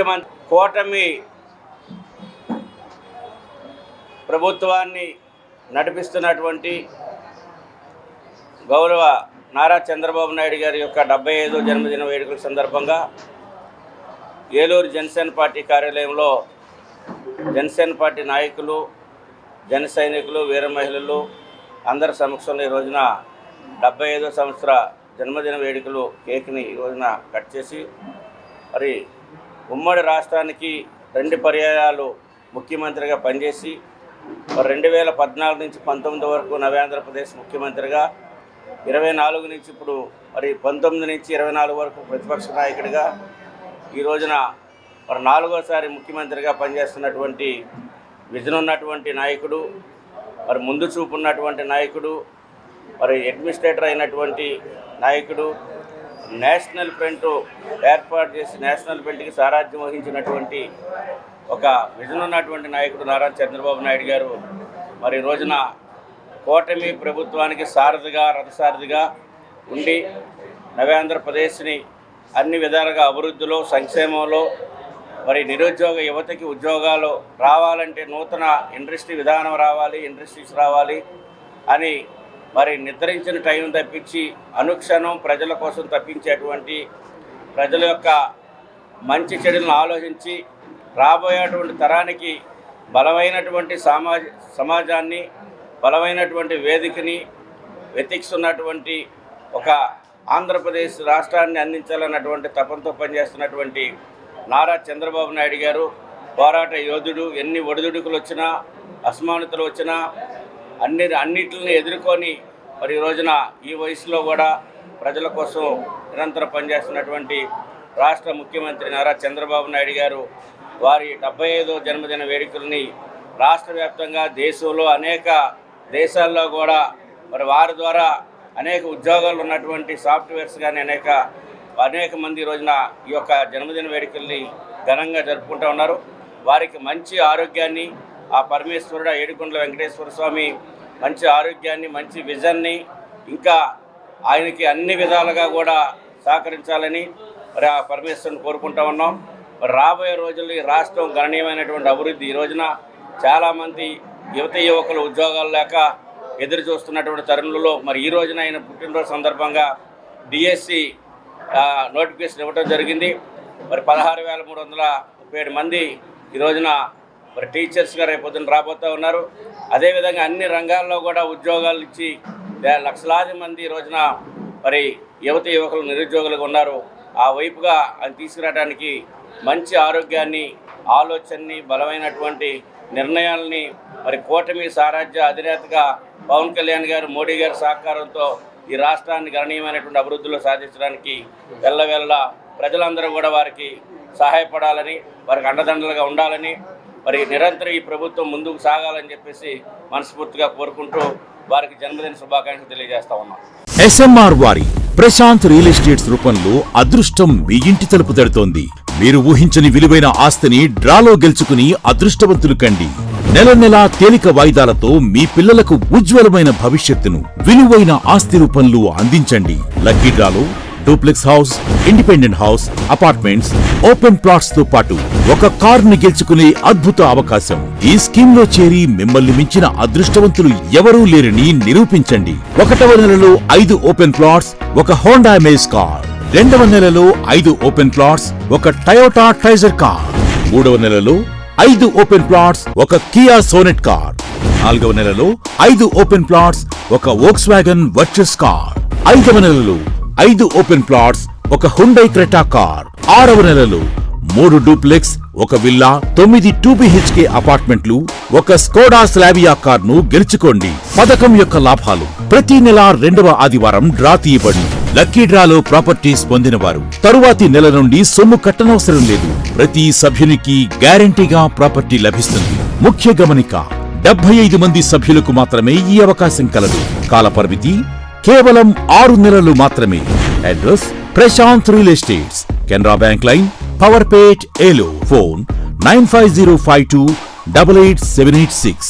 ముఖ్యమంత్రి కూటమి ప్రభుత్వాన్ని నడిపిస్తున్నటువంటి గౌరవ నారా చంద్రబాబు నాయుడు గారి యొక్క 75వ జన్మదిన వేడుకల సందర్భంగా ఏలూరు జనసేన పార్టీ కార్యాలయంలో జనసేన పార్టీ నాయకులు, జన సైనికులు, వీర మహిళలు అందరి సమక్షంలో ఈ రోజున 75వ సంవత్సర జన్మదిన వేడుకలు కేక్ని ఈ రోజున కట్ చేసి మరి ఉమ్మడి రాష్ట్రానికి 2 పర్యాయాలు ముఖ్యమంత్రిగా పనిచేసి మరి 2014 నుంచి 19 వరకు నవ్యాంధ్రప్రదేశ్ ముఖ్యమంత్రిగా, 24 నుంచి ఇప్పుడు మరి 19 నుంచి 24 వరకు ప్రతిపక్ష నాయకుడిగా, ఈ రోజున మరి 4వసారి ముఖ్యమంత్రిగా పనిచేస్తున్నటువంటి విజన్ ఉన్నటువంటి నాయకుడు, మరి ముందు చూపు ఉన్నటువంటి నాయకుడు, మరి అడ్మినిస్ట్రేటర్ అయినటువంటి నాయకుడు, నేషనల్ ఫ్రంట్ ఏర్పాటు చేసి నేషనల్ ఫ్రంట్కి సారథ్యం వహించినటువంటి ఒక విజన్ ఉన్నటువంటి నాయకుడు నారా చంద్రబాబు నాయుడు గారు మరి రోజున కూటమి ప్రభుత్వానికి సారథిగా, రథసారథిగా ఉండి నవ్యాంధ్రప్రదేశ్ని అన్ని విధాలుగా అభివృద్ధిలో, సంక్షేమంలో, మరి నిరుద్యోగ యువతకి ఉద్యోగాలు రావాలంటే నూతన ఇండస్ట్రీ విధానం రావాలి, ఇండస్ట్రీస్ రావాలి అని మరి నిర్ధారించిన టైం తప్పించి అనుక్షణం ప్రజల కోసం తప్పించేటువంటి, ప్రజల యొక్క మంచి చెడులను ఆలోచించి రాబోయేటువంటి తరానికి బలమైనటువంటి సమాజాన్ని, బలమైనటువంటి వేదికని వెతికిస్తున్నటువంటి ఒక ఆంధ్రప్రదేశ్ రాష్ట్రాన్ని అందించాలన్నటువంటి తపంతో పనిచేస్తున్నటువంటి నారా చంద్రబాబు నాయుడు గారు పోరాట యోధుడు. ఎన్ని ఒడిదుడుకులు వచ్చినా, అసమానతలు వచ్చినా అన్నిటిని ఎదుర్కొని మరి రోజున ఈ వయసులో కూడా ప్రజల కోసం నిరంతరం పనిచేస్తున్నటువంటి రాష్ట్ర ముఖ్యమంత్రి నారా చంద్రబాబు నాయుడు గారు వారి 75వ జన్మదిన వేడుకల్ని రాష్ట్ర వ్యాప్తంగా దేశంలో అనేక దేశాల్లో కూడా మరి వారి ద్వారా అనేక ఉద్యోగాలు ఉన్నటువంటి సాఫ్ట్వేర్స్ కానీ అనేక మంది రోజున ఈ యొక్క జన్మదిన వేడుకల్ని ఘనంగా జరుపుకుంటూ ఉన్నారు. వారికి మంచి ఆరోగ్యాన్ని ఆ పరమేశ్వరుడు ఏడుకొండల వెంకటేశ్వర స్వామి మంచి ఆరోగ్యాన్ని, మంచి విజన్ని, ఇంకా ఆయనకి అన్ని విధాలుగా కూడా సహకరించాలని మరి ఆ పరమేశ్వరుని కోరుకుంటూ ఉన్నాం. మరి రాబోయే రోజుల్లో ఈ రాష్ట్రం గణనీయమైనటువంటి అభివృద్ధి. ఈ రోజున చాలామంది యువకులు ఉద్యోగాలు లేక ఎదురు చూస్తున్నటువంటి తరుణంలో మరి ఈ రోజున ఆయన పుట్టినరోజు సందర్భంగా డిఎస్సి నోటిఫికేషన్ ఇవ్వడం జరిగింది. మరి 16,337 మంది ఈ రోజున మరి టీచర్స్గా రేపొద్దున రాబోతూ ఉన్నారు. అదేవిధంగా అన్ని రంగాల్లో కూడా ఉద్యోగాలు ఇచ్చి లక్షలాది మంది ఈ రోజున మరి యువకులు నిరుద్యోగులుగా ఉన్నారు. ఆ వైపుగా అది తీసుకురావడానికి మంచి ఆరోగ్యాన్ని, ఆలోచనని, బలమైనటువంటి నిర్ణయాలని మరి కూటమి సారథ్య అధినేతగా పవన్ కళ్యాణ్ గారు, మోడీ గారి సహకారంతో ఈ రాష్ట్రాన్ని గణనీయమైనటువంటి అభివృద్ధిలో సాధించడానికి వెళ్ళ ప్రజలందరూ కూడా వారికి సహాయపడాలని, వారికి అండదండలుగా ఉండాలని, మరి నిరంతరం ఈ ప్రభుత్వం ముందుకు సాగాలని చెప్పేసి మనస్ఫూర్తిగా కోరుకుంటూ వారికి జన్మదిన శుభాకాంక్షలు తెలియజేస్తా ఉన్నాం. ఎస్ఎంఆర్ వారి ప్రశాంత్ రియల్ ఎస్టేట్స్ రూపంలో అదృష్టం మీ ఇంటి తలుపు తడుతోంది. మీరు ఊహించని విలువైన ఆస్తిని డ్రాలో గెలుచుకుని అదృష్టవంతులు కండి. నెల తేలిక వాయిదాలతో మీ పిల్లలకు ఉజ్వలమైన భవిష్యత్తును విలువైన ఆస్తి రూపంలో అందించండి. లక్కీ డ్రాలో duplex house, independent house, apartments, open plots తో పాటు ఒక కారుని గెలుచుకునే అద్భుత అవకాశం. ఈ స్కీమ్ లో చేరి మిమ్మల్ని మించిన అదృష్టవంతులు ఎవరూ లేరని నిరూపించండి. 1వ నెలలో 5 ఓపెన్ ప్లాట్స్, ఒక హోండా అమేజ్ కార్. 2వ నెలలో 5 ఓపెన్ ప్లాట్స్, ఒక టయోటా ట్రైజర్ కార్. 3వ నెలలో 5 ఓపెన్ ప్లాట్స్, ఒక కియా సోనెట్ కార్. 4వ నెలలో 5 ఓపెన్ ప్లాట్స్, ఒక వోక్స్వాగన్ వర్చస్ కార్. 5వ నెలలో 5 ఓపెన్ ప్లాట్స్, ఒక హుండై క్రెటా కార్. 6వ నెలలో 3 డూప్లెక్స్, ఒక విల్లా, 9 2BHK అపార్ట్మెంట్లు, ఒక స్కోడా స్లావియా కార్ ను గెలుచుకోండి. పథకం యొక్క లాభాలు ప్రతి నెల 2వ ఆదివారం డ్రా తీయబడి లక్కీ డ్రాలో ప్రాపర్టీస్ పొందినవారు తరువాతి నెల నుండి సొమ్ము కట్టనవసరం లేదు. ప్రతి సభ్యునికి గ్యారంటీగా ప్రాపర్టీ లభిస్తుంది. ముఖ్య గమనిక, 75 మంది సభ్యులకు మాత్రమే ఈ అవకాశం కలదు. కాల పరిమితి కేవలం 6 నెలలు మాత్రమే. Address Prashant real estates, Canara bank line, Powerpet, Eluru. Phone 9505288786.